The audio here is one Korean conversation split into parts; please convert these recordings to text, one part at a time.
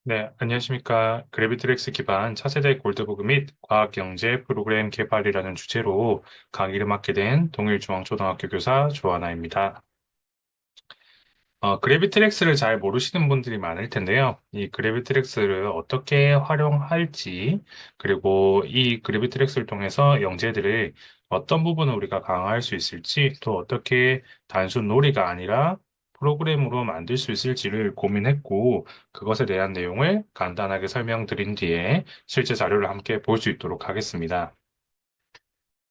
네, 안녕하십니까. 그래비트렉스 기반 차세대 골드버그 및 과학경제 프로그램 개발이라는 주제로 강의를 맡게 된 동일중앙초등학교 교사 조하나입니다. 그래비트렉스를 잘 모르시는 분들이 많을 텐데요. 이 그래비트렉스를 어떻게 활용할지, 그리고 이 그래비트렉스를 통해서 영재들을 어떤 부분을 우리가 강화할 수 있을지, 또 어떻게 단순 놀이가 아니라 프로그램으로 만들 수 있을지를 고민했고, 그것에 대한 내용을 간단하게 설명드린 뒤에 실제 자료를 함께 볼 수 있도록 하겠습니다.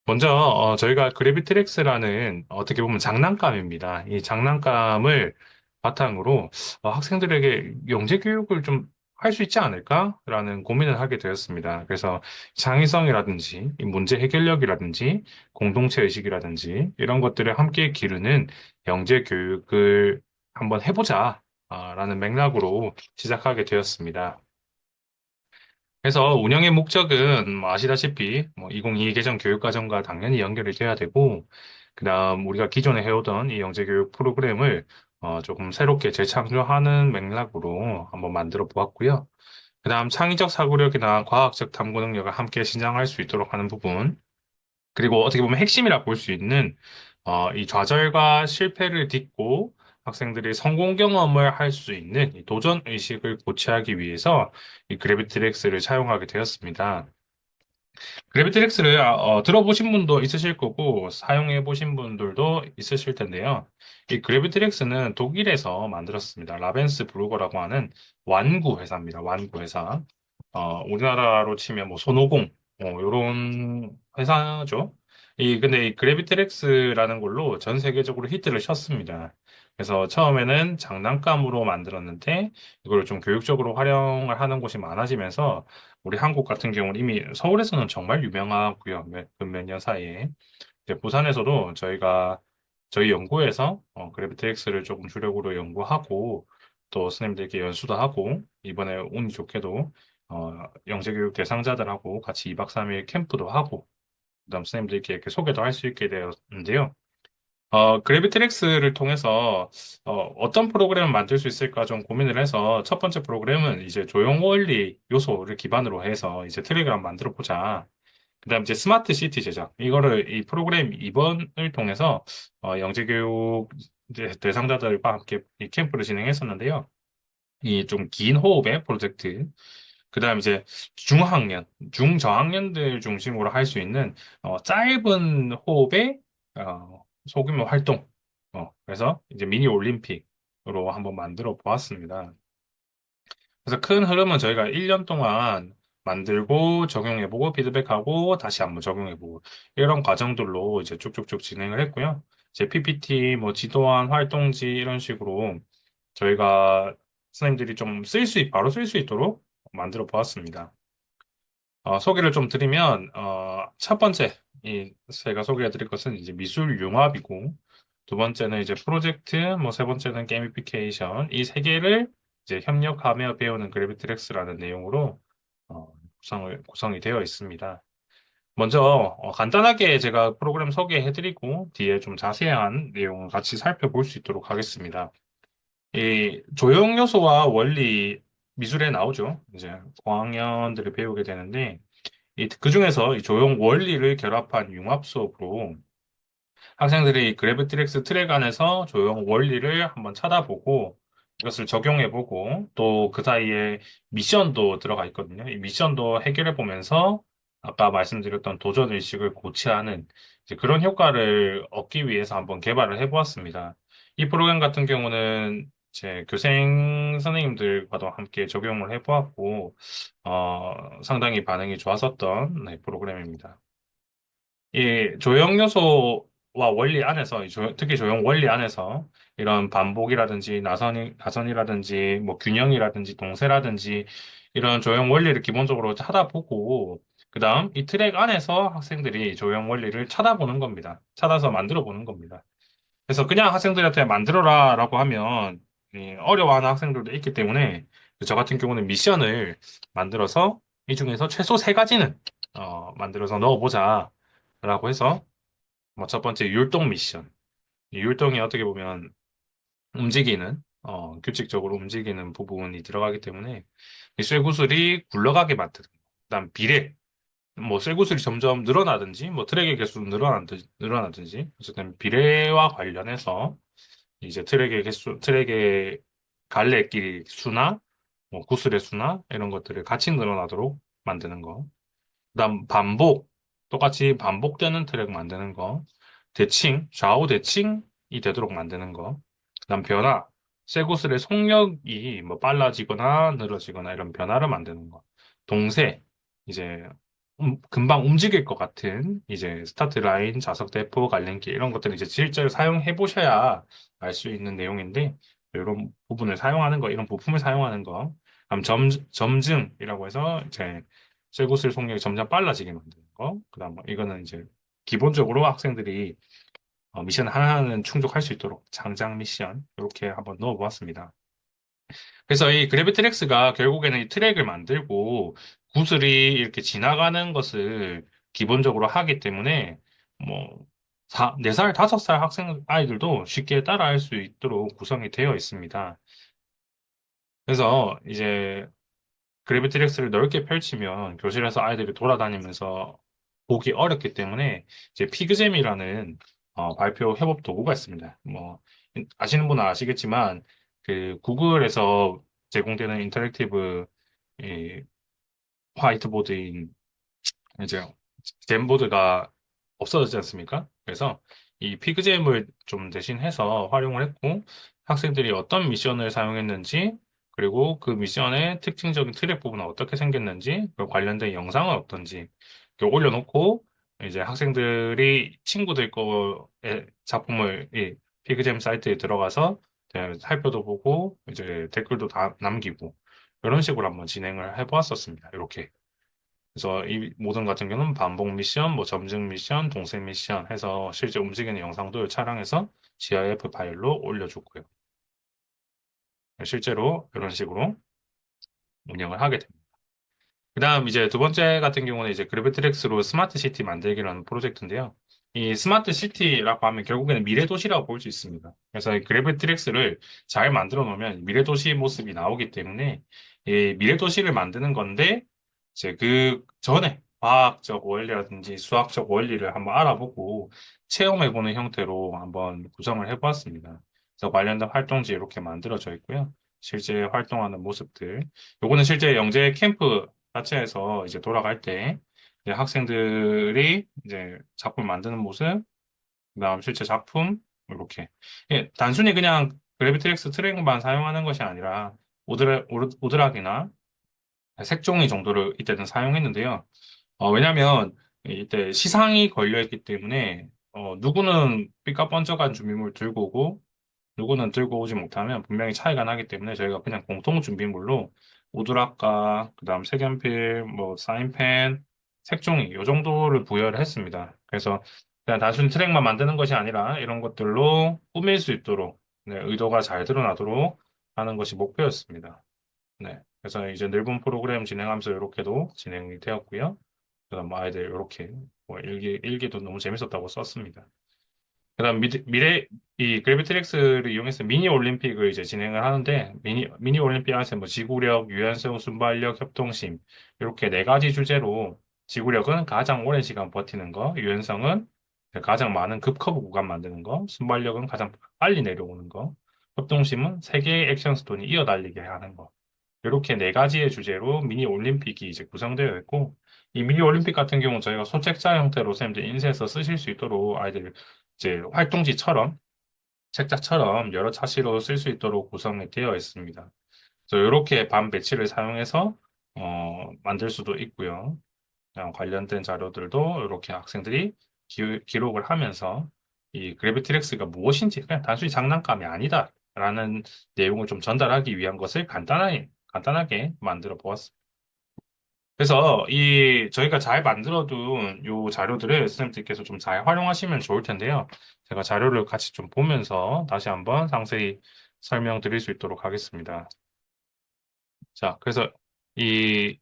먼저 저희가 그래비트렉스라는 어떻게 보면 장난감입니다. 이 장난감을 바탕으로 학생들에게 영재 교육을 좀 할 수 있지 않을까라는 고민을 하게 되었습니다. 그래서 창의성이라든지 이 문제 해결력이라든지 공동체 의식이라든지 이런 것들을 함께 기르는 영재 교육을 한번 해보자라는 맥락으로 시작하게 되었습니다. 그래서 운영의 목적은 뭐 아시다시피 뭐 2022 개정 교육과정과 당연히 연결이 돼야 되고, 그다음 우리가 기존에 해오던 이 영재교육 프로그램을 조금 새롭게 재창조하는 맥락으로 한번 만들어 보았고요. 그다음 창의적 사고력이나 과학적 탐구 능력을 함께 신장할 수 있도록 하는 부분, 그리고 어떻게 보면 핵심이라 볼 수 있는 이 좌절과 실패를 딛고 학생들이 성공 경험을 할 수 있는 이 도전 의식을 고취하기 위해서 이 그래비트렉스를 사용하게 되었습니다. 그래비트렉스를 들어보신 분도 있으실 거고 사용해 보신 분들도 있으실 텐데요. 이 그래비트렉스는 독일에서 만들었습니다. 라벤스 브루거라고 하는 완구 회사입니다. 완구 회사. 우리나라로 치면 뭐 손오공 이런 회사죠. 근데 이 그래비트렉스라는 걸로 전 세계적으로 히트를 쳤습니다. 그래서 처음에는 장난감으로 만들었는데 이걸 좀 교육적으로 활용을 하는 곳이 많아지면서 우리 한국 같은 경우는 이미 서울에서는 정말 유명하고요. 몇 년 사이에. 이제 부산에서도 저희 연구에서 그래비트엑스를 조금 주력으로 연구하고 또 선생님들께 연수도 하고 이번에 운이 좋게도 영재교육 대상자들하고 같이 2박 3일 캠프도 하고 그다음 선생님들께 이렇게 소개도 할 수 있게 되었는데요. 그래비트렉스를 통해서 떤 프로그램을 만들 수 있을까 좀 고민을 해서 첫 번째 프로그램은 이제 조형 원리 요소를 기반으로 해서 이제 트랙을 한번 만들어 보자. 그다음 이제 스마트 시티 제작. 이거를 이 프로그램 2번을 통해서 영재교육 이제 대상자들과 함께 이 캠프를 진행했었는데요. 이 좀 긴 호흡의 프로젝트. 그다음 이제 중학년, 중저학년들 중심으로 할 수 있는 짧은 호흡의 소규모 활동. 그래서 이제 미니 올림픽으로 한번 만들어 보았습니다. 그래서 큰 흐름은 저희가 1년 동안 만들고 적용해보고 피드백하고 다시 한번 적용해보고 이런 과정들로 이제 쭉쭉쭉 진행을 했고요. 제 PPT, 뭐 지도안, 활동지 이런 식으로 저희가 선생님들이 좀 바로 쓸 수 있도록 만들어 보았습니다. 소개를 좀 드리면, 첫 번째, 제가 소개해 드릴 것은 이제 미술 융합이고, 두 번째는 이제 프로젝트, 뭐 세 번째는 게이미피케이션, 이 세 개를 이제 협력하며 배우는 그래비트렉스라는 내용으로, 구성이 되어 있습니다. 먼저, 간단하게 제가 프로그램 소개해 드리고, 뒤에 좀 자세한 내용을 같이 살펴볼 수 있도록 하겠습니다. 이 조형 요소와 원리 미술에 나오죠. 이제 고학년들이 배우게 되는데, 그 중에서 이 조형 원리를 결합한 융합 수업으로 학생들이 그래비트렉스 트랙 안에서 조형 원리를 한번 찾아보고 이것을 적용해보고 또 그 사이에 미션도 들어가 있거든요. 이 미션도 해결해보면서 아까 말씀드렸던 도전 의식을 고취하는 이제 그런 효과를 얻기 위해서 한번 개발을 해보았습니다. 이 프로그램 같은 경우는 제 교생 선생님들과도 함께 적용을 해보았고, 상당히 반응이 좋았었던 네, 프로그램입니다. 이 조형 요소와 원리 안에서, 특히 조형 원리 안에서 이런 반복이라든지 나선이라든지 뭐 균형이라든지 동세라든지 이런 조형 원리를 기본적으로 찾아보고, 그 다음 이 트랙 안에서 학생들이 조형 원리를 찾아보는 겁니다. 찾아서 만들어 보는 겁니다. 그래서 그냥 학생들한테 만들어라 라고 하면 어려워하는 학생들도 있기 때문에 저 같은 경우는 미션을 만들어서 이 중에서 최소 세 가지는 만들어서 넣어보자 라고 해서 뭐 첫 번째 율동 미션. 이 율동이 어떻게 보면 움직이는 규칙적으로 움직이는 부분이 들어가기 때문에 이 쇠구슬이 굴러가게 만드는 거. 그다음 비례. 뭐 쇠구슬이 점점 늘어나든지 뭐 트랙의 개수는 늘어나든지 어쨌든 비례와 관련해서 이제 트랙의 개수, 트랙의 갈래길 수나 뭐 구슬의 수나 이런 것들을 같이 늘어나도록 만드는 거. 그다음 반복, 똑같이 반복되는 트랙 만드는 거. 대칭, 좌우 대칭이 되도록 만드는 거. 그다음 변화, 쇠구슬의 속력이 뭐 빨라지거나 늘어지거나 이런 변화를 만드는 거. 동세, 이제 금방 움직일 것 같은 이제 스타트 라인, 좌석 대포, 갈림길 이런 것들을 이제 실제로 사용해 보셔야 알 수 있는 내용인데 이런 부분을 사용하는 거, 이런 부품을 사용하는 거. 그다음 점증이라고 해서 이제 쇠구슬 속력이 점점 빨라지게 만드는 거. 그다음 뭐 이거는 이제 기본적으로 학생들이 미션 하나는 충족할 수 있도록 장장 미션 이렇게 한번 넣어보았습니다. 그래서 이 그래비트렉스가 결국에는 이 트랙을 만들고 구슬이 이렇게 지나가는 것을 기본적으로 하기 때문에 뭐 4살, 5살 학생 아이들도 쉽게 따라할 수 있도록 구성이 되어 있습니다. 그래서 이제 그래비트렉스를 넓게 펼치면 교실에서 아이들이 돌아다니면서 보기 어렵기 때문에 이제 피그잼이라는 발표 협업 도구가 있습니다. 뭐 아시는 분은 아시겠지만 그 구글에서 제공되는 인터랙티브 이 화이트보드인 이제 잼보드가 없어졌지 않습니까? 그래서 이 피그잼을 좀 대신해서 활용을 했고 학생들이 어떤 미션을 사용했는지 그리고 그 미션의 특징적인 트랙 부분은 어떻게 생겼는지 그 관련된 영상은 어떤지 이렇게 올려놓고 이제 학생들이 친구들 거의 작품을 이 피그잼 사이트에 들어가서 살펴도 보고 이제 댓글도 다 남기고 이런 식으로 한번 진행을 해보았었습니다. 이렇게. 그래서 이 모든 같은 경우는 반복 미션, 뭐 점증 미션, 동생 미션 해서 실제 움직이는 영상도 촬영해서 GIF 파일로 올려줬고요. 실제로 이런 식으로 운영을 하게 됩니다. 그다음 이제 두 번째 같은 경우는 이제 그래비트렉스로 스마트 시티 만들기라는 프로젝트인데요. 이 스마트 시티라고 하면 결국에는 미래 도시라고 볼 수 있습니다. 그래서 이 그래비트렉스를 잘 만들어 놓으면 미래 도시 모습이 나오기 때문에 이 미래 도시를 만드는 건데 이제 그 전에 과학적 원리라든지 수학적 원리를 한번 알아보고 체험해보는 형태로 한번 구성을 해보았습니다. 그래서 관련된 활동지 이렇게 만들어져 있고요. 실제 활동하는 모습들. 요거는 실제 영재 캠프 자체에서 이제 돌아갈 때 이제 학생들이 이제 작품 만드는 모습, 그다음 실제 작품 이렇게 예, 단순히 그냥 그래비트렉스 트랙만 사용하는 것이 아니라 오드락이나 색종이 정도를 이때는 사용했는데요. 왜냐하면 이때 시상이 걸려있기 때문에 누구는 삐까뻔쩍한 준비물 들고 오고 누구는 들고 오지 못하면 분명히 차이가 나기 때문에 저희가 그냥 공통 준비물로 오두락과 그다음 색연필, 뭐 사인펜, 색종이 이 정도를 부여를 했습니다. 그래서 그냥 단순히 트랙만 만드는 것이 아니라 이런 것들로 꾸밀 수 있도록 네, 의도가 잘 드러나도록 하는 것이 목표였습니다. 네. 그래서 이제 늘본 프로그램 진행하면서 이렇게도 진행이 되었고요. 그다음 뭐 아이들 이렇게 뭐 일기도 너무 재밌었다고 썼습니다. 그다음 이 그래비트렉스를 이용해서 미니 올림픽을 이제 진행을 하는데 미니 올림픽 안에서 뭐 지구력, 유연성, 순발력, 협동심 이렇게 네 가지 주제로 지구력은 가장 오랜 시간 버티는 거, 유연성은 가장 많은 급커브 구간 만드는 거, 순발력은 가장 빨리 내려오는 거, 협동심은 세 개의 액션 스톤이 이어 달리게 하는 거. 이렇게 네 가지의 주제로 미니 올림픽이 이제 구성되어 있고, 이 미니 올림픽 같은 경우는 저희가 소책자 형태로 선생님들 인쇄해서 쓰실 수 있도록 아이들 이제 활동지처럼, 책자처럼 여러 차시로 쓸 수 있도록 구성이 되어 있습니다. 그래서 이렇게 반 배치를 사용해서, 만들 수도 있고요. 관련된 자료들도 이렇게 학생들이 기록을 하면서 이 그래비트렉스가 무엇인지 그냥 단순히 장난감이 아니다라는 내용을 좀 전달하기 위한 것을 간단하게 만들어 보았습니다. 그래서 이 저희가 잘 만들어둔 요 자료들을 선생님들께서 좀 잘 활용하시면 좋을 텐데요. 제가 자료를 같이 좀 보면서 다시 한번 상세히 설명드릴 수 있도록 하겠습니다. 자, 그래서 이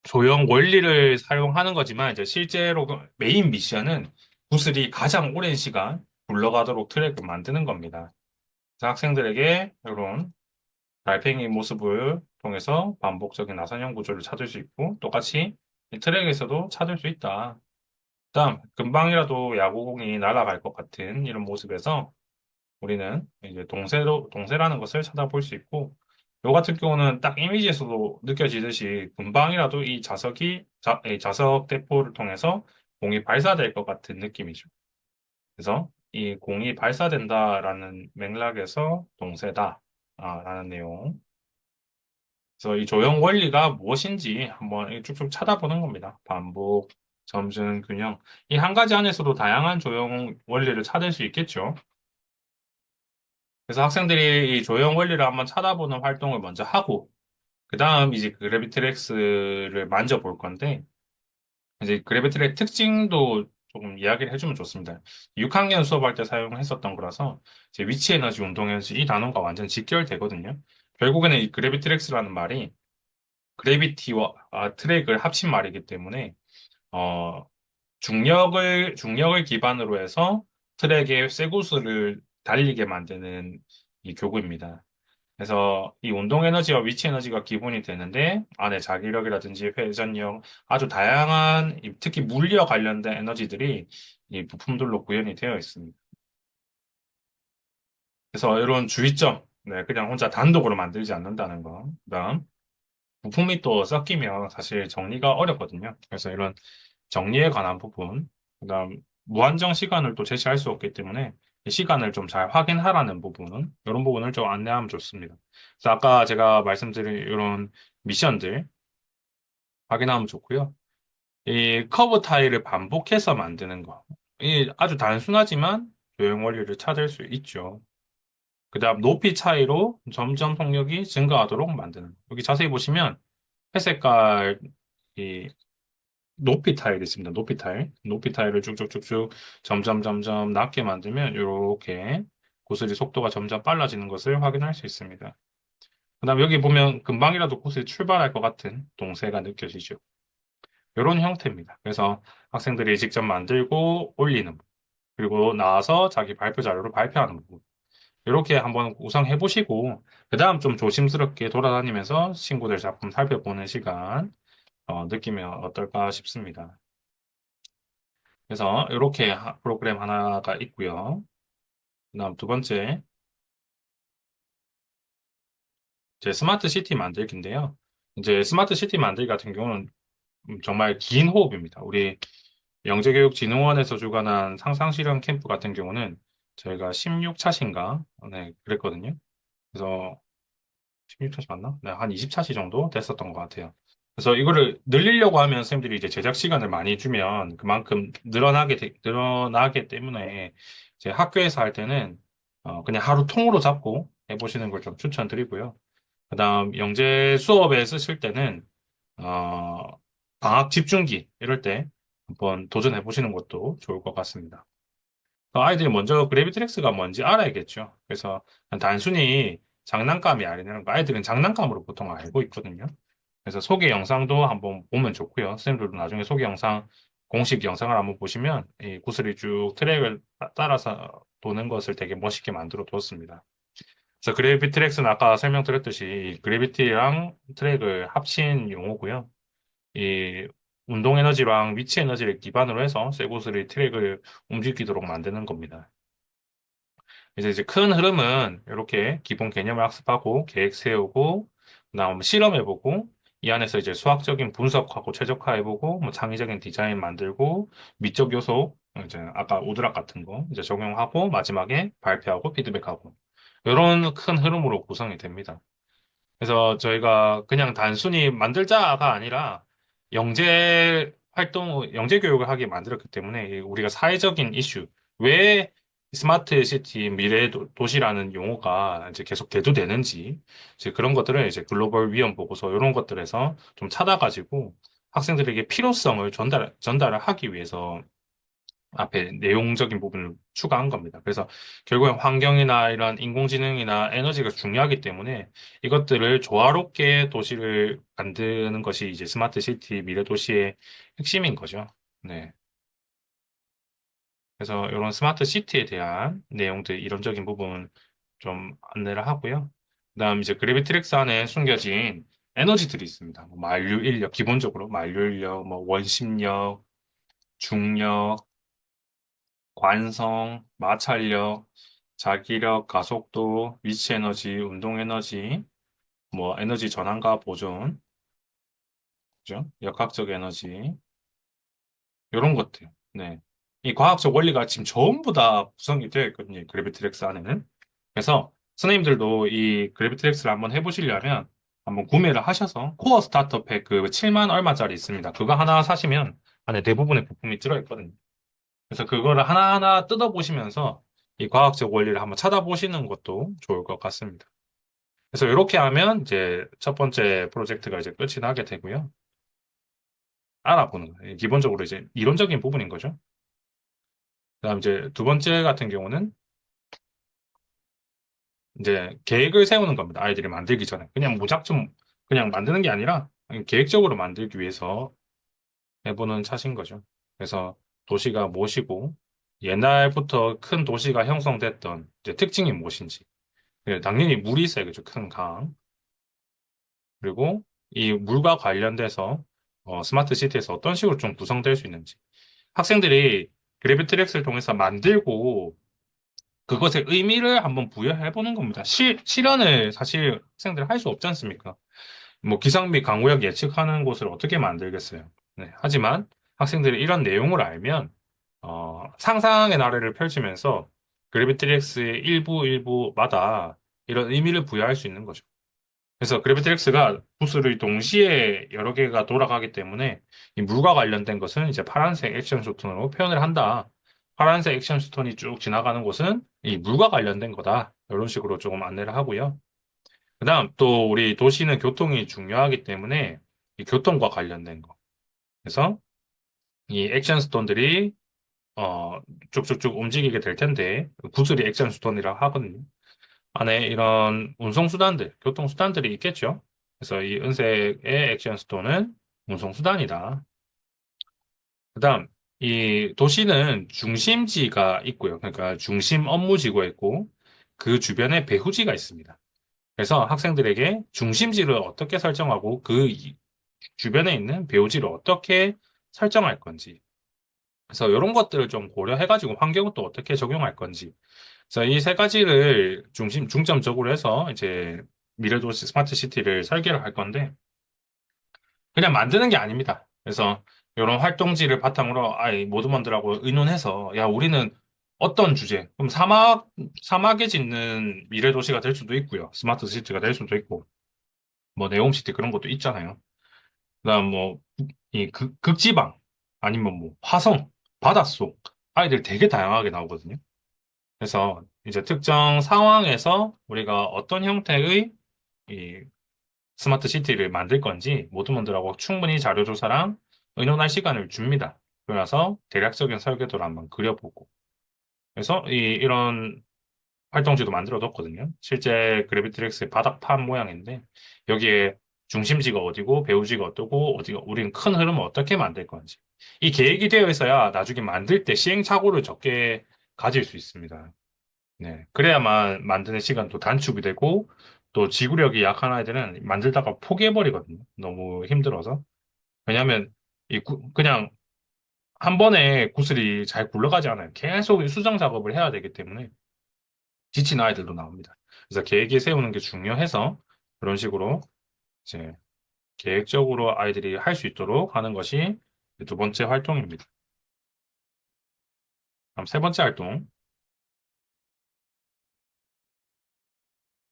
조형 원리를 사용하는 거지만 이제 실제로 그 메인 미션은 구슬이 가장 오랜 시간 굴러가도록 트랙을 만드는 겁니다. 학생들에게 이런 달팽이 모습을 통해서 반복적인 나선형 구조를 찾을 수 있고 똑같이 이 트랙에서도 찾을 수 있다. 그다음 금방이라도 야구공이 날아갈 것 같은 이런 모습에서 우리는 이제 동세라는 것을 찾아볼 수 있고 요 같은 경우는 딱 이미지에서도 느껴지듯이 금방이라도 이 자석 대포를 통해서 공이 발사될 것 같은 느낌이죠. 그래서 이 공이 발사된다라는 맥락에서 동세다. 라는 내용. 그래서 이 조형 원리가 무엇인지 한번 쭉쭉 찾아보는 겁니다. 반복, 점증, 균형. 이 한 가지 안에서도 다양한 조형 원리를 찾을 수 있겠죠. 그래서 학생들이 이 조형 원리를 한번 찾아보는 활동을 먼저 하고, 그 다음 이제 그래비트렉스를 만져볼 건데, 이제 그래비트렉 특징도 조금 이야기를 해주면 좋습니다. 6학년 수업할 때 사용했었던 거라서, 이제 위치 에너지, 운동 에너지 이 단어가 완전 직결되거든요. 결국에는 이 그래비트렉스라는 말이 그래비티와 트랙을 합친 말이기 때문에, 어, 중력을 기반으로 해서 트랙의 쇠구슬을 달리게 만드는 이 교구입니다. 그래서 이 운동 에너지와 위치 에너지가 기본이 되는데 안에 자기력이라든지 회전력 아주 다양한 특히 물리와 관련된 에너지들이 이 부품들로 구현이 되어 있습니다. 그래서 이런 주의점, 네, 그냥 혼자 단독으로 만들지 않는다는 거. 그다음 부품이 또 섞이면 사실 정리가 어렵거든요. 그래서 이런 정리에 관한 부분, 그다음 무한정 시간을 또 제시할 수 없기 때문에 이 시간을 좀 잘 확인하라는 부분, 이런 부분을 좀 안내하면 좋습니다. 그래서 아까 제가 말씀드린 이런 미션들 확인하면 좋고요. 이 커브 타일을 반복해서 만드는 거. 이 아주 단순하지만 조형 원리를 찾을 수 있죠. 그다음 높이 차이로 점점 속력이 증가하도록 만드는 거. 여기 자세히 보시면 회색깔 이 높이 타일이 있습니다. 높이 타일. 높이 타일을 쭉쭉쭉쭉 점점 낮게 만들면 이렇게 구슬이 속도가 점점 빨라지는 것을 확인할 수 있습니다. 그다음 여기 보면 금방이라도 구슬이 출발할 것 같은 동세가 느껴지죠. 이런 형태입니다. 그래서 학생들이 직접 만들고 올리는 부분, 그리고 나와서 자기 발표 자료로 발표하는 부분. 이렇게 한번 구상해 보시고 그다음 좀 조심스럽게 돌아다니면서 친구들 작품 살펴보는 시간 느끼면 어떨까 싶습니다. 그래서 이렇게 프로그램 하나가 있고요. 그다음 두 번째, 이제 스마트 시티 만들기인데요. 이제 스마트 시티 만들기 같은 경우는 정말 긴 호흡입니다. 우리 영재교육진흥원에서 주관한 상상실험 캠프 같은 경우는 저희가 16차신가? 네, 그랬거든요. 그래서 16차시 맞나? 네, 한 20차시 정도 됐었던 것 같아요. 그래서 이거를 늘리려고 하면 선생님들이 이제 제작 시간을 많이 주면 그만큼 늘어나게 때문에 이제 학교에서 할 때는 그냥 하루 통으로 잡고 해보시는 걸 좀 추천드리고요. 그다음 영재 수업에 쓰실 때는 어, 방학 집중기 이럴 때 한번 도전해 보시는 것도 좋을 것 같습니다. 아이들이 먼저 그래비트렉스가 뭔지 알아야겠죠. 그래서 단순히 장난감이 아니라는 거 아이들은 장난감으로 보통 알고 있거든요. 그래서 소개 영상도 한번 보면 좋고요. 선생님들도 나중에 소개 영상, 공식 영상을 한번 보시면 이 구슬이 쭉 트랙을 따라서 도는 것을 되게 멋있게 만들어 두었습니다. 그래서 그래비트렉스는 아까 설명드렸듯이 이 그래비티랑 트랙을 합친 용어고요. 이 운동 에너지랑 위치 에너지를 기반으로 해서 쇠구슬이 트랙을 움직이도록 만드는 겁니다. 이제 큰 흐름은 이렇게 기본 개념을 학습하고 계획 세우고 그다음 실험해보고 이 안에서 이제 수학적인 분석하고 최적화해보고 뭐 창의적인 디자인 만들고 미적 요소 이제 아까 우드락 같은 거 이제 적용하고 마지막에 발표하고 피드백하고 이런 큰 흐름으로 구성이 됩니다. 그래서 저희가 그냥 단순히 만들자가 아니라 영재 교육을 하게 만들었기 때문에 우리가 사회적인 이슈, 왜 스마트 시티 미래 도시라는 용어가 이제 계속 대두되는지, 이제 그런 것들을 이제 글로벌 위험 보고서 이런 것들에서 좀 찾아가지고 학생들에게 필요성을 전달을 하기 위해서 앞에 내용적인 부분을 추가한 겁니다. 그래서 결국엔 환경이나 이런 인공지능이나 에너지가 중요하기 때문에 이것들을 조화롭게 도시를 만드는 것이 이제 스마트 시티 미래 도시의 핵심인 거죠. 네. 그래서 이런 스마트 시티에 대한 내용들, 이론적인 부분 좀 안내를 하고요. 그다음 이제 그래비트렉스 안에 숨겨진 에너지들이 있습니다. 뭐 만류 인력, 기본적으로 만류 인력, 뭐 원심력, 중력, 관성, 마찰력, 자기력, 가속도, 위치 에너지, 운동 에너지, 뭐 에너지 전환과 보존, 그죠? 역학적 에너지, 이런 것들. 네. 이 과학적 원리가 지금 전부 다 구성이 되어 있거든요. 그래비트렉스 안에는. 그래서 선생님들도 이 그래비트렉스를 한번 해보시려면 한번 구매를 하셔서 코어 스타터 팩 그 7만 얼마짜리 있습니다. 그거 하나 사시면 안에 대부분의 부품이 들어있거든요. 그래서 그거를 하나하나 뜯어보시면서 이 과학적 원리를 한번 찾아보시는 것도 좋을 것 같습니다. 그래서 이렇게 하면 이제 첫 번째 프로젝트가 이제 끝이 나게 되고요. 알아보는 거예요. 기본적으로 이제 이론적인 부분인 거죠. 그다음 이제 두 번째 같은 경우는 이제 계획을 세우는 겁니다. 아이들이 만들기 전에. 그냥 무작정 그냥 만드는 게 아니라 계획적으로 만들기 위해서 해보는 차신 거죠. 그래서 도시가 무엇이고 옛날부터 큰 도시가 형성됐던 이제 특징이 무엇인지. 예, 당연히 물이 있어야 겠죠. 큰 강. 그리고 이 물과 관련돼서 스마트 시티에서 어떤 식으로 좀 구성될 수 있는지. 학생들이 그래비트렉스를 통해서 만들고 그것에 의미를 한번 부여해 보는 겁니다. 실현을 사실 학생들이 할 수 없지 않습니까? 뭐 기상미 강우약 예측하는 곳을 어떻게 만들겠어요? 네, 하지만 학생들이 이런 내용을 알면 상상의 나래를 펼치면서 그래비트렉스의 일부마다 이런 의미를 부여할 수 있는 거죠. 그래서 그래비트렉스가 부스를 동시에 여러 개가 돌아가기 때문에 이 물과 관련된 것은 이제 파란색 액션 쇼톤으로 표현을 한다. 파란색 액션 쇼톤이 쭉 지나가는 곳은 이 물과 관련된 거다. 이런 식으로 조금 안내를 하고요. 그다음 또 우리 도시는 교통이 중요하기 때문에 이 교통과 관련된 거. 그래서 이 액션 스톤들이 어 쭉쭉쭉 움직이게 될 텐데 구슬이 액션 스톤이라고 하거든요. 안에 이런 운송수단들, 교통수단들이 있겠죠. 그래서 이 은색의 액션 스톤은 운송수단이다. 그다음 이 도시는 중심지가 있고요. 그러니까 중심 업무지구가 있고 그 주변에 배후지가 있습니다. 그래서 학생들에게 중심지를 어떻게 설정하고 그 주변에 있는 배후지를 어떻게 설정할 건지. 그래서 이런 것들을 좀 고려해가지고 환경은 또 어떻게 적용할 건지. 그래서 이 세 가지를 중점적으로 해서 이제 미래도시 스마트 시티를 설계를 할 건데, 그냥 만드는 게 아닙니다. 그래서 이런 활동지를 바탕으로 아이 모드먼들하고 의논해서, 야, 우리는 어떤 주제, 그럼 사막에 짓는 미래도시가 될 수도 있고요. 스마트 시티가 될 수도 있고, 뭐 네옴시티 그런 것도 있잖아요. 그다음 뭐, 이 극지방, 아니면 뭐 화성, 바닷속, 아이들 되게 다양하게 나오거든요. 그래서 이제 특정 상황에서 우리가 어떤 형태의 이 스마트 시티를 만들 건지 모드분들하고 충분히 자료 조사랑 의논할 시간을 줍니다. 그래서 대략적인 설계도를 한번 그려보고. 그래서 이런 활동지도 만들어 뒀거든요. 실제 그래비트렉스의 바닥판 모양인데 여기에 중심지가 어디고 배우지가 어떠고 어디가 우리는 큰 흐름을 어떻게 만들 건지. 이 계획이 되어 있어야 나중에 만들 때 시행착오를 적게 가질 수 있습니다. 네. 그래야만 만드는 시간도 단축이 되고, 또 지구력이 약한 아이들은 만들다가 포기해버리거든요. 너무 힘들어서. 왜냐하면, 그냥 한 번에 구슬이 잘 굴러가지 않아요. 계속 수정 작업을 해야 되기 때문에 지친 아이들도 나옵니다. 그래서 계획이 세우는 게 중요해서 그런 식으로 이제 계획적으로 아이들이 할 수 있도록 하는 것이 두 번째 활동입니다. 다음 세 번째 활동.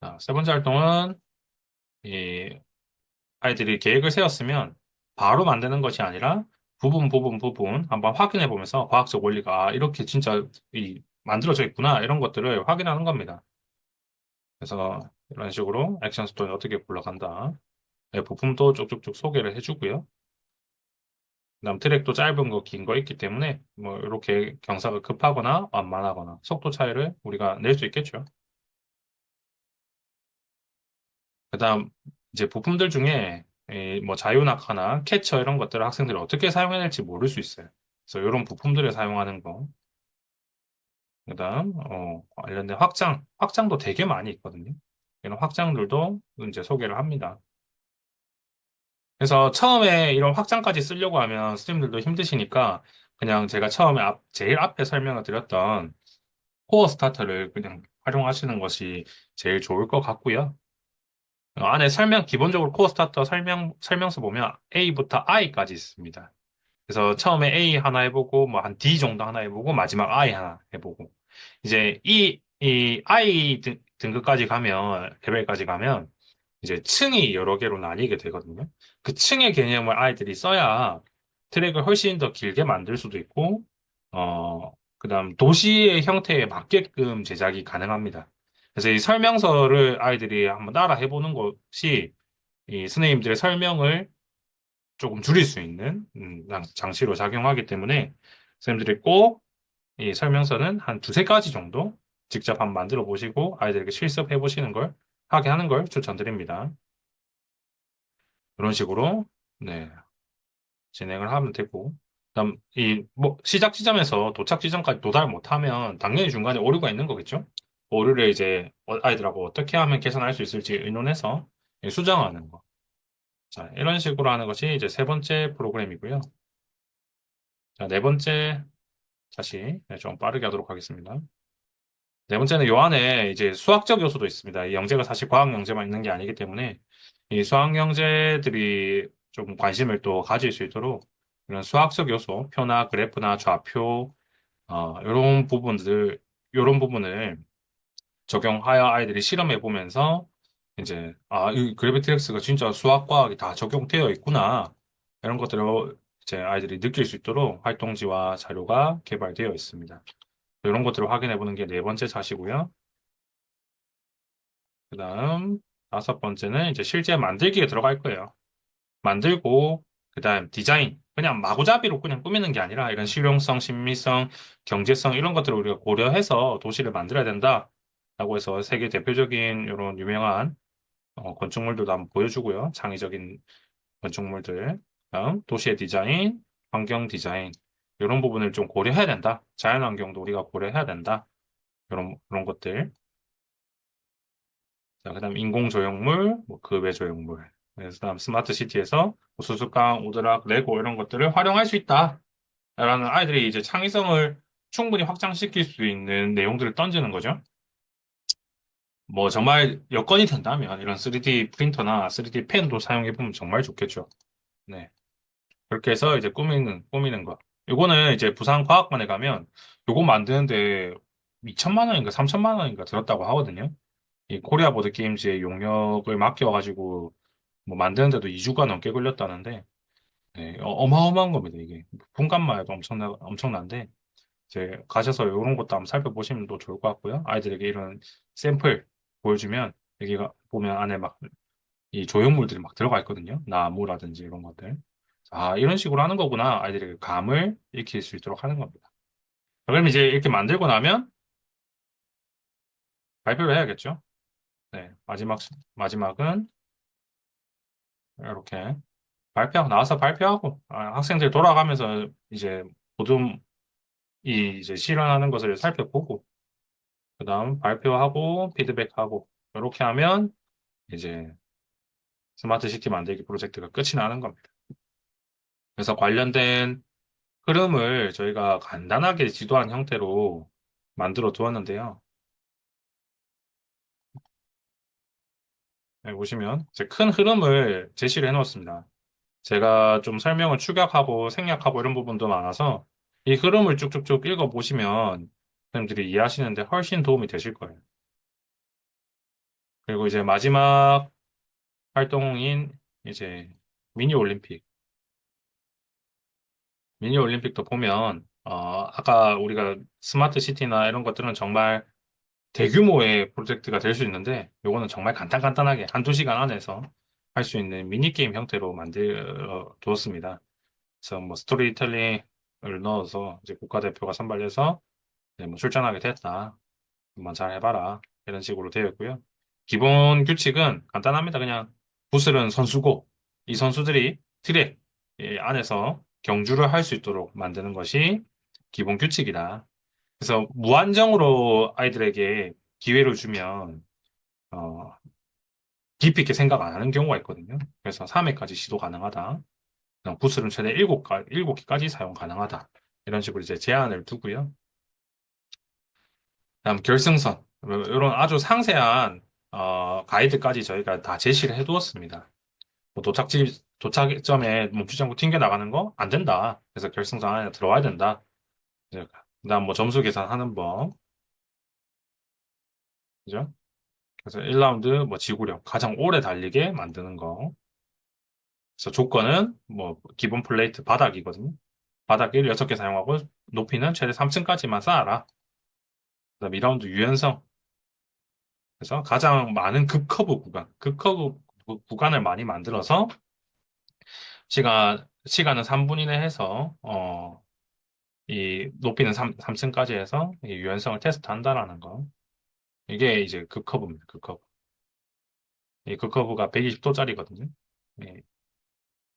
자, 세 번째 활동은 이 아이들이 계획을 세웠으면 바로 만드는 것이 아니라 부분 한번 확인해 보면서 과학적 원리가 이렇게 진짜 만들어져 있구나 이런 것들을 확인하는 겁니다. 그래서 이런 식으로 액션 스토리 어떻게 굴러간다. 네, 부품도 쭉쭉쭉 소개를 해주고요. 그다음 트랙도 짧은 거, 긴 거 있기 때문에 뭐 이렇게 경사가 급하거나 완만하거나 속도 차이를 우리가 낼 수 있겠죠. 그다음 이제 부품들 중에 이뭐 자유낙하나 캐쳐 이런 것들을 학생들이 어떻게 사용해야 될지 모를 수 있어요. 그래서 이런 부품들을 사용하는 거. 그다음, 관련된 확장도 되게 많이 있거든요. 이런 확장들도 이제 소개를 합니다. 그래서 처음에 이런 확장까지 쓰려고 하면 스님들도 힘드시니까 그냥 제가 처음에 제일 앞에 설명을 드렸던 코어 스타터를 그냥 활용하시는 것이 제일 좋을 것 같고요. 안에 기본적으로 코어 스타터 설명서 보면 A부터 I까지 있습니다. 그래서 처음에 A 하나 해보고, 뭐 한 D 정도 하나 해보고, 마지막 I 하나 해보고. 이제 이 I 등급까지 가면, 레벨까지 가면, 이제 층이 여러 개로 나뉘게 되거든요. 그 층의 개념을 아이들이 써야 트랙을 훨씬 더 길게 만들 수도 있고, 그다음 도시의 형태에 맞게끔 제작이 가능합니다. 그래서 이 설명서를 아이들이 한번 따라 해보는 것이 이 선생님들의 설명을 조금 줄일 수 있는 장치로 작용하기 때문에 선생님들이 꼭 이 설명서는 한 두세 가지 정도 직접 한번 만들어 보시고 아이들에게 실습해 보시는 걸 하게 하는 걸 추천드립니다. 이런 식으로 네, 진행을 하면 되고 그다음 이 뭐 시작 지점에서 도착 지점까지 도달 못하면 당연히 중간에 오류가 있는 거겠죠. 오류를 이제 아이들하고 어떻게 하면 개선할 수 있을지 의논해서 수정하는 거. 자, 이런 식으로 하는 것이 이제 세 번째 프로그램이고요. 자, 네 번째 다시 네, 좀 빠르게 하도록 하겠습니다. 네 번째는 요 안에 이제 수학적 요소도 있습니다. 이 영재가 사실 과학 영재만 있는 게 아니기 때문에 이 수학 영재들이 좀 관심을 또 가질 수 있도록 이런 수학적 요소, 표나 그래프나 좌표, 이런 부분을 적용하여 아이들이 실험해 보면서 이제, 이 그래비트렉스가 진짜 수학 과학이 다 적용되어 있구나. 이런 것들을 이제 아이들이 느낄 수 있도록 활동지와 자료가 개발되어 있습니다. 이런 것들을 확인해 보는 게 네 번째 자시고요. 그 다음, 다섯 번째는 이제 실제 만들기에 들어갈 거예요. 만들고, 그 다음 디자인. 그냥 마구잡이로 그냥 꾸미는 게 아니라 이런 실용성, 심미성, 경제성 이런 것들을 우리가 고려해서 도시를 만들어야 된다. 라고 해서 세계 대표적인 이런 유명한 건축물들도 한번 보여주고요. 창의적인 건축물들. 다음, 도시의 디자인, 환경 디자인. 이런 부분을 좀 고려해야 된다. 자연환경도 우리가 고려해야 된다. 그런 것들. 자, 그다음 인공조형물, 뭐 급의 조형물. 그다음 스마트 시티에서 뭐 수수깡, 오드락, 레고 이런 것들을 활용할 수 있다. 라는 아이들이 이제 창의성을 충분히 확장시킬 수 있는 내용들을 던지는 거죠. 뭐 정말 여건이 된다면 이런 3D 프린터나 3D 펜도 사용해 보면 정말 좋겠죠. 네. 그렇게 해서 이제 꾸미는 거. 요거는 이제 부산과학관에 가면 요거 만드는데 2천만 원인가 3천만 원인가 들었다고 하거든요. 이 코리아 보드 게임즈의 용역을 맡겨가지고 뭐 만드는데도 2주가 넘게 걸렸다는데 네, 어마어마한 겁니다 이게 분간만 해도 엄청난데 이제 가셔서 이런 것도 한번 살펴보시면 또 좋을 것 같고요 아이들에게 이런 샘플 보여주면 여기가 보면 안에 막 이 조형물들이 막 들어가 있거든요 나무라든지 이런 것들 이런 식으로 하는 거구나 아이들에게 감을 익힐 수 있도록 하는 겁니다 그럼 이제 이렇게 만들고 나면 발표를 해야겠죠 네 마지막은 이렇게 나와서 발표하고, 학생들 돌아가면서 이제 모든 이제 실현하는 것을 살펴보고, 그 다음 발표하고, 피드백하고, 이렇게 하면 이제 스마트 시티 만들기 프로젝트가 끝이 나는 겁니다. 그래서 관련된 흐름을 저희가 간단하게 지도한 형태로 만들어 두었는데요. 네, 보시면 이제 큰 흐름을 제시를 해 놓았습니다. 제가 좀 설명을 축약하고 생략하고 이런 부분도 많아서 이 흐름을 쭉쭉쭉 읽어보시면 선생님들이 이해하시는데 훨씬 도움이 되실 거예요. 그리고 이제 마지막 활동인 이제 미니 올림픽. 미니 올림픽도 보면, 아까 우리가 스마트 시티나 이런 것들은 정말 대규모의 프로젝트가 될 수 있는데, 요거는 정말 간단하게 한두 시간 안에서 할 수 있는 미니게임 형태로 만들어 두었습니다. 그래서 뭐 스토리텔링을 넣어서 이제 국가대표가 선발돼서 이제 뭐 출전하게 됐다. 한번 잘 해봐라. 이런 식으로 되어 있고요. 기본 규칙은 간단합니다. 그냥 붓을은 선수고 이 선수들이 트랙 안에서 경주를 할 수 있도록 만드는 것이 기본 규칙이다. 그래서 무한정으로 아이들에게 기회를 주면, 어, 깊이 있게 생각 안 하는 경우가 있거든요. 그래서 3회까지 시도 가능하다. 부스는 최대 7개까지 사용 가능하다. 이런 식으로 이제 제한을 두고요. 다음 결승선. 이런 아주 상세한 가이드까지 저희가 다 제시를 해두었습니다. 뭐 도착점에 멈추지 않고 튕겨 나가는 거 안 된다. 그래서 결승선 안에 들어와야 된다. 이제 그다음 뭐 점수 계산하는 법. 그죠? 그래서 1라운드 뭐 지구력 가장 오래 달리게 만드는 거. 그래서 조건은 뭐 기본 플레이트 바닥이거든요. 바닥을 6개 사용하고 높이는 최대 3층까지만 쌓아라. 그다음 2라운드 유연성. 그래서 가장 많은 급커브 구간을 많이 만들어서 시간은 3분 이내 해서 이 높이는 3층까지 해서 이 유연성을 테스트한다라는 거. 이게 이제 급커브입니다. 급커브. 이 급커브가 120도짜리거든요.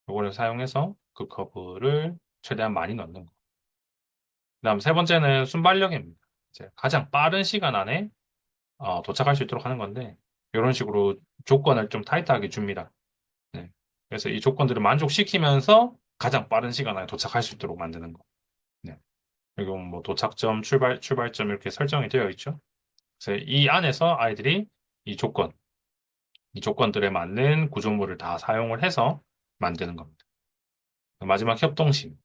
이거를 사용해서 급커브를 최대한 많이 넣는 거. 그다음 세 번째는 순발력입니다. 이제 가장 빠른 시간 안에 도착할 수 있도록 하는 건데 이런 식으로 조건을 좀 타이트하게 줍니다. 네. 그래서 이 조건들을 만족시키면서 가장 빠른 시간 안에 도착할 수 있도록 만드는 거. 네. 그리고 뭐 도착점, 출발점 이렇게 설정이 되어 있죠. 그래서 이 안에서 아이들이 이 조건, 이 조건들에 맞는 구조물을 다 사용을 해서 만드는 겁니다. 마지막 협동심.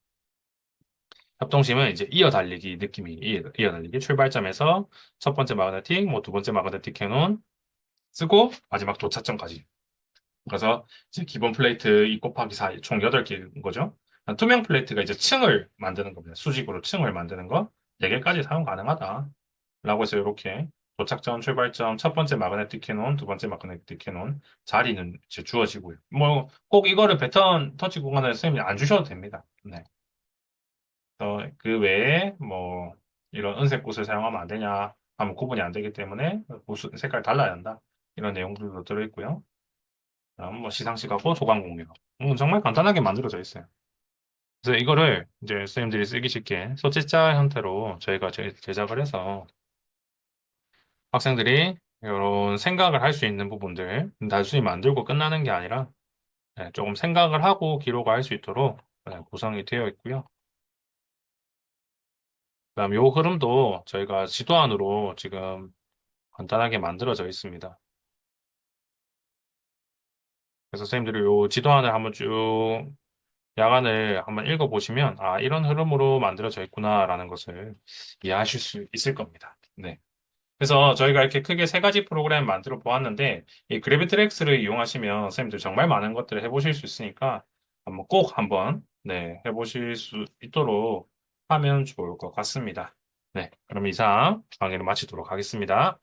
협동심은 이제 이어달리기 느낌이, 이어달리기. 출발점에서 첫 번째 마그네틱, 뭐 두 번째 마그네틱 캐논 쓰고 마지막 도착점까지. 그래서 이제 기본 플레이트 2 곱하기 4, 총 8개인 거죠. 투명 플레이트가 이제 층을 만드는 겁니다. 수직으로 층을 만드는 거. 4개까지 사용 가능하다. 라고 해서 이렇게 도착점, 출발점, 첫 번째 마그네틱 캐논, 두 번째 마그네틱 캐논 자리는 이제 주어지고요. 뭐 꼭 이거를 패턴 터치 구간을 선생님이 안 주셔도 됩니다. 네. 그 외에 뭐 이런 은색 꽃을 사용하면 안 되냐 하면 구분이 안 되기 때문에 꽃 색깔 달라야 한다. 이런 내용들도 들어있고요. 다음 뭐 시상식하고 소감 공유. 정말 간단하게 만들어져 있어요. 그래서 이거를 이제 선생님들이 쓰기 쉽게 소재자 형태로 저희가 제작을 해서 학생들이 이런 생각을 할 수 있는 부분들 단순히 만들고 끝나는 게 아니라 조금 생각을 하고 기록을 할 수 있도록 구성이 되어 있고요. 그다음 요 흐름도 저희가 지도안으로 지금 간단하게 만들어져 있습니다. 그래서 선생님들이 요 지도안을 한번 쭉 야간을 한번 읽어보시면 아 이런 흐름으로 만들어져 있구나라는 것을 이해하실 수 있을 겁니다. 네. 그래서 저희가 이렇게 크게 세 가지 프로그램 만들어 보았는데, 이 그래비트렉스를 이용하시면 선생님들 정말 많은 것들을 해보실 수 있으니까 꼭 한번, 네, 해보실 수 있도록 하면 좋을 것 같습니다. 네, 그럼 이상 강의를 마치도록 하겠습니다.